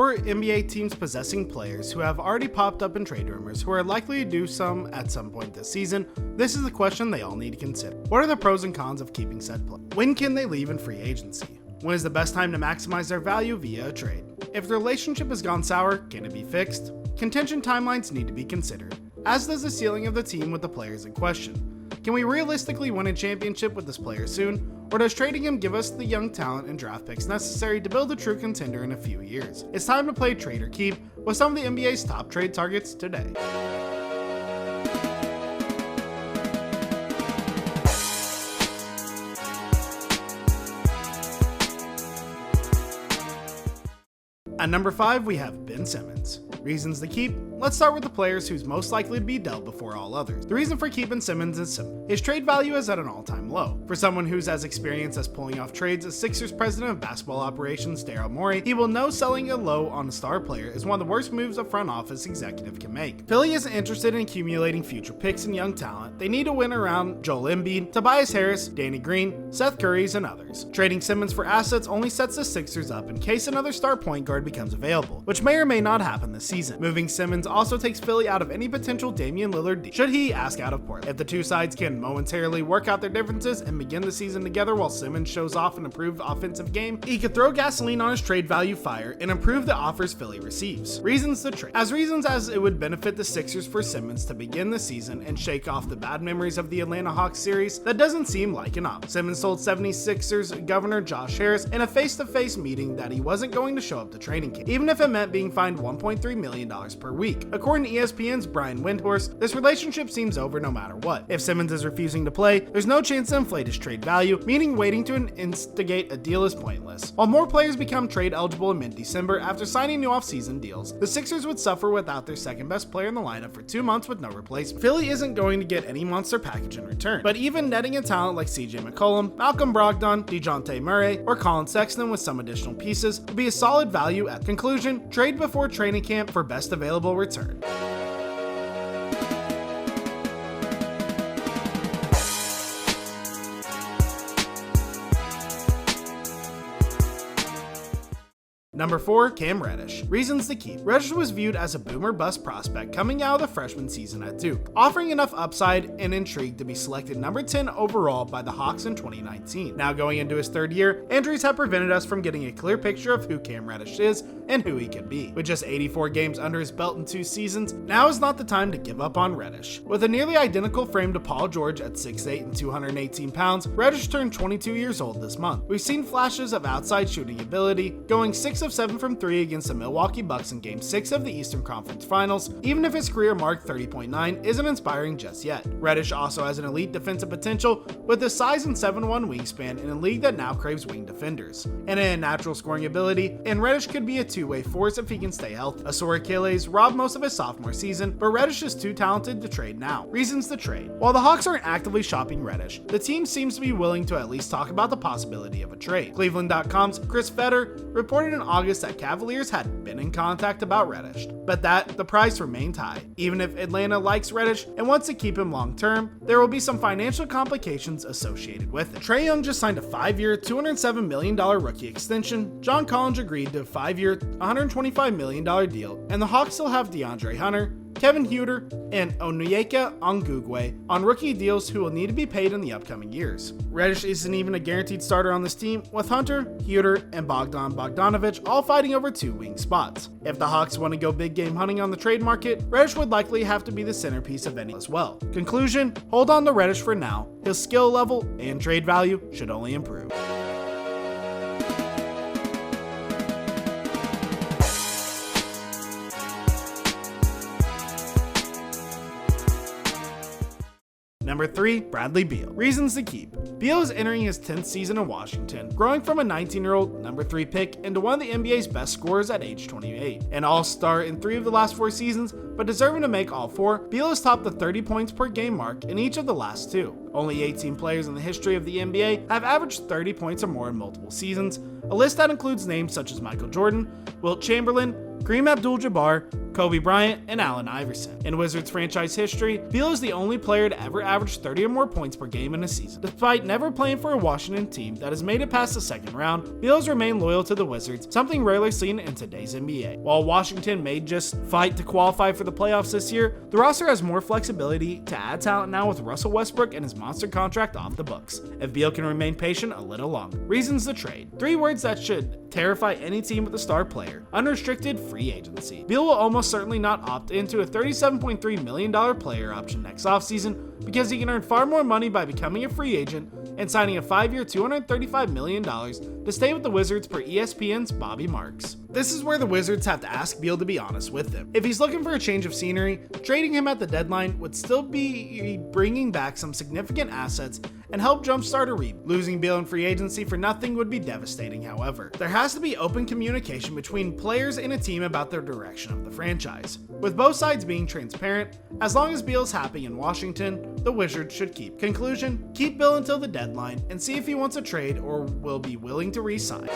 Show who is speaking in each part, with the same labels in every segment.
Speaker 1: or NBA teams possessing players who have already popped up in trade rumors who are likely to do some at some point this season, this is the question they all need to consider. What are the pros and cons of keeping said player? When can they leave in free agency? When is the best time to maximize their value via a trade? If the relationship has gone sour, can it be fixed? Contention timelines need to be considered, as does the ceiling of the team with the players in question. Can we realistically win a championship with this player soon, or does trading him give us the young talent and draft picks necessary to build a true contender in a few years? It's time to play trade or keep with some of the NBA's top trade targets today. At number 5, we have Ben Simmons. Reasons to keep? Let's start with the players who's most likely to be dealt before all others. The reason for keeping Simmons is simple. His trade value is at an all-time low. For someone who's as experienced as pulling off trades as Sixers president of basketball operations Daryl Morey, he will know selling a low on a star player is one of the worst moves a front office executive can make. Philly isn't interested in accumulating future picks and young talent. They need to win around Joel Embiid, Tobias Harris, Danny Green, Seth Curry, and others. Trading Simmons for assets only sets the Sixers up in case another star point guard becomes available, which may or may not happen this season. Moving Simmons also takes Philly out of any potential Damian Lillard deal, should he ask out of Portland. If the two sides can momentarily work out their differences and begin the season together while Simmons shows off an improved offensive game, he could throw gasoline on his trade value fire and improve the offers Philly receives. Reasons to trade. Reasons as it would benefit the Sixers for Simmons to begin the season and shake off the bad memories of the Atlanta Hawks series, that doesn't seem like an option. Simmons told 76ers Governor Josh Harris in a face-to-face meeting that he wasn't going to show up to training camp, even if it meant being fined $1.3 million per week. According to ESPN's Brian Windhorst, this relationship seems over no matter what. If Simmons is refusing to play, there's no chance to inflate his trade value, meaning waiting to instigate a deal is pointless. While more players become trade eligible in mid-December after signing new off-season deals, the Sixers would suffer without their second best player in the lineup for 2 months with no replacement. Philly isn't going to get any monster package in return, but even netting a talent like CJ McCollum, Malcolm Brogdon, DeJounte Murray, or Colin Sexton with some additional pieces would be a solid value. At conclusion, trade before training camp for best available return. Number 4, Cam Reddish. Reasons to keep. Reddish was viewed as a boomer bust prospect coming out of the freshman season at Duke, offering enough upside and intrigue to be selected number 10 overall by the Hawks in 2019. Now going into his third year, injuries have prevented us from getting a clear picture of who Cam Reddish is and who he could be. With just 84 games under his belt in 2 seasons, now is not the time to give up on Reddish. With a nearly identical frame to Paul George at 6'8" and 218 pounds, Reddish turned 22 years old this month. We've seen flashes of outside shooting ability, going 6 of 7 from 3 against the Milwaukee Bucks in Game 6 of the Eastern Conference Finals, even if his career mark 30.9 isn't inspiring just yet. Reddish also has an elite defensive potential with his size and 7'1" wingspan in a league that now craves wing defenders, and a natural scoring ability, and Reddish could be a two-way force if he can stay healthy. A sore Achilles robbed most of his sophomore season, but Reddish is too talented to trade now. Reasons to trade. While the Hawks aren't actively shopping Reddish, the team seems to be willing to at least talk about the possibility of a trade. Cleveland.com's Chris Fetter reported in August that Cavaliers had been in contact about Reddish, but that the price remained high. Even if Atlanta likes Reddish and wants to keep him long term, there will be some financial complications associated with it. Trae Young just signed a 5-year, $207 million rookie extension. John Collins agreed to a 5-year, $125 million deal, and the Hawks still have DeAndre Hunter, Kevin Huerter, and Onyeka Onwuzurike on rookie deals who will need to be paid in the upcoming years. Reddish isn't even a guaranteed starter on this team, with Hunter, Huerter, and Bogdan Bogdanovic all fighting over 2 wing spots. If the Hawks want to go big game hunting on the trade market, Reddish would likely have to be the centerpiece of any as well. Conclusion, hold on to Reddish for now. His skill level and trade value should only improve. Number 3, Bradley Beal. Reasons to keep. Beal is entering his 10th season in Washington, growing from a 19-year-old number 3 pick into one of the NBA's best scorers at age 28. An all-star in 3 of the last 4 seasons, but deserving to make all 4, Beal has topped the 30 points per game mark in each of the last 2. Only 18 players in the history of the NBA have averaged 30 points or more in multiple seasons, a list that includes names such as Michael Jordan, Wilt Chamberlain, Kareem Abdul-Jabbar, Kobe Bryant, and Allen Iverson. In Wizards franchise history, Beal is the only player to ever average 30 or more points per game in a season. Despite never playing for a Washington team that has made it past the second round, Beal has remained loyal to the Wizards, something rarely seen in today's NBA. While Washington may just fight to qualify for the playoffs this year, the roster has more flexibility to add talent now with Russell Westbrook and his monster contract off the books, if Beal can remain patient a little longer. Reasons to trade. 3 words that should terrify any team with a star player: unrestricted free agency. Beal will almost certainly not opt into a $37.3 million player option next offseason because he can earn far more money by becoming a free agent and signing a 5-year $235 million to stay with the Wizards per ESPN's Bobby Marks. This is where the Wizards have to ask Beal to be honest with him. If he's looking for a change of scenery, trading him at the deadline would still be bringing back some significant assets and help jumpstart a rebuild. Losing Beal in free agency for nothing would be devastating, however. There has to be open communication between players and a team about the direction of the franchise, with both sides being transparent. As long as Beal is happy in Washington, the Wizards should keep. Conclusion: keep Beal until the deadline and see if he wants a trade or will be willing to re-sign.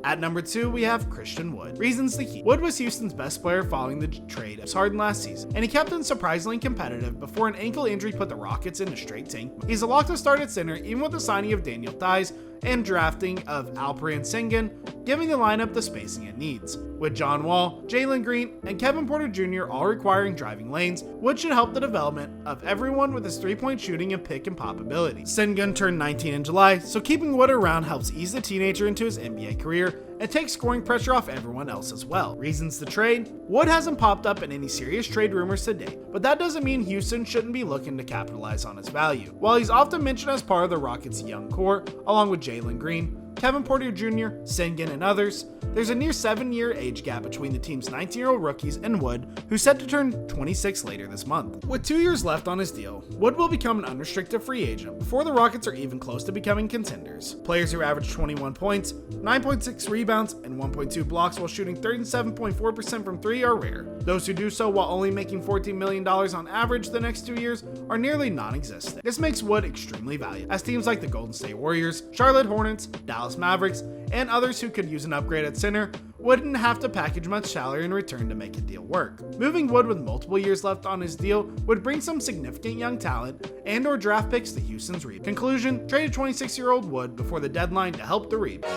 Speaker 1: At number 2, we have Christian Wood. Reasons to keep. Wood was Houston's best player following the trade of Harden last season, and he kept them surprisingly competitive before an ankle injury put the Rockets in a straight tank. He's a lock to start at center even with the signing of Daniel Theis and drafting of Alperen Sengun, giving the lineup the spacing it needs. With John Wall, Jalen Green, and Kevin Porter Jr. all requiring driving lanes, Wood should help the development of everyone with his 3-point shooting and pick and pop ability. Sengun turned 19 in July, so keeping Wood around helps ease the teenager into his NBA career and takes scoring pressure off everyone else as well. Reasons to trade. Wood hasn't popped up in any serious trade rumors to date, but that doesn't mean Houston shouldn't be looking to capitalize on his value. While he's often mentioned as part of the Rockets' young core, along with Jalen Green, Kevin Porter Jr., Sengun, and others, there's a near 7-year age gap between the team's 19-year-old rookies and Wood, who's set to turn 26 later this month. With 2 years left on his deal, Wood will become an unrestricted free agent before the Rockets are even close to becoming contenders. Players who average 21 points, 9.6 rebounds, and 1.2 blocks while shooting 37.4% from 3 are rare. Those who do so while only making $14 million on average the next 2 years are nearly non-existent. This makes Wood extremely valuable, as teams like the Golden State Warriors, Charlotte Hornets, Dallas Mavericks, and others who could use an upgrade at center wouldn't have to package much salary in return to make a deal work. Moving Wood with multiple years left on his deal would bring some significant young talent and or draft picks to Houston's rebuild. Conclusion: trade a 26-year-old Wood before the deadline to help the rebuild.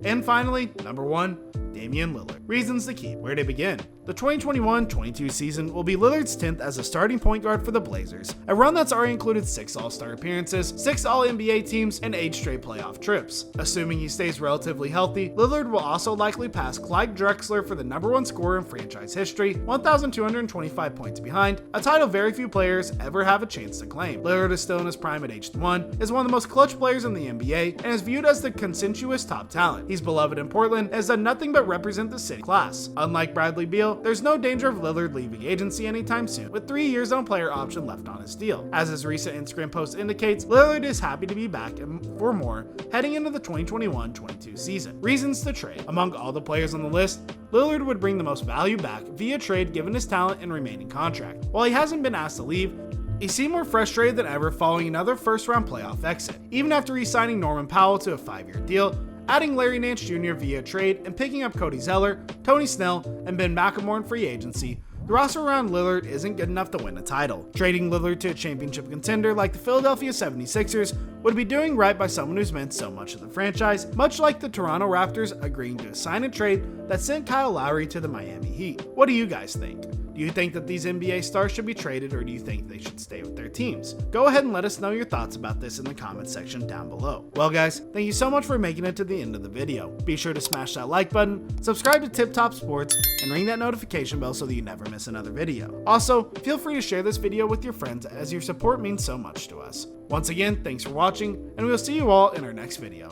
Speaker 1: And finally, number 1, Damian Lillard. Reasons to keep. Where to begin? The 2021-22 season will be Lillard's 10th as a starting point guard for the Blazers, a run that's already included 6 All-Star appearances, 6 All-NBA teams, and 8 straight playoff trips. Assuming he stays relatively healthy, Lillard will also likely pass Clyde Drexler for the number 1 scorer in franchise history, 1,225 points behind, a title very few players ever have a chance to claim. Lillard is still in his prime at age 1, is one of the most clutch players in the NBA, and is viewed as the consensuous top talent. He's beloved in Portland and has done nothing but represent the city class. Unlike Bradley Beal, there's no danger of Lillard leaving agency anytime soon, with 3 years on player option left on his deal. As his recent Instagram post indicates, Lillard is happy to be back and for more heading into the 2021-22 season. Reasons to trade. Among all the players on the list, Lillard would bring the most value back via trade given his talent and remaining contract. While he hasn't been asked to leave, he seemed more frustrated than ever following another first-round playoff exit, even after re-signing Norman Powell to a 5-year deal, adding Larry Nance Jr. via trade, and picking up Cody Zeller, Tony Snell, and Ben McLemore in free agency. The roster around Lillard isn't good enough to win a title. Trading Lillard to a championship contender like the Philadelphia 76ers would be doing right by someone who's meant so much to the franchise, much like the Toronto Raptors agreeing to sign a trade that sent Kyle Lowry to the Miami Heat. What do you guys think? Do you think that these NBA stars should be traded, or do you think they should stay with their teams? Go ahead and let us know your thoughts about this in the comments section down below. Well guys, thank you so much for making it to the end of the video. Be sure to smash that like button, subscribe to Tip Top Sports, and ring that notification bell so that you never miss another video. Also, feel free to share this video with your friends as your support means so much to us. Once again, thanks for watching, and we'll see you all in our next video.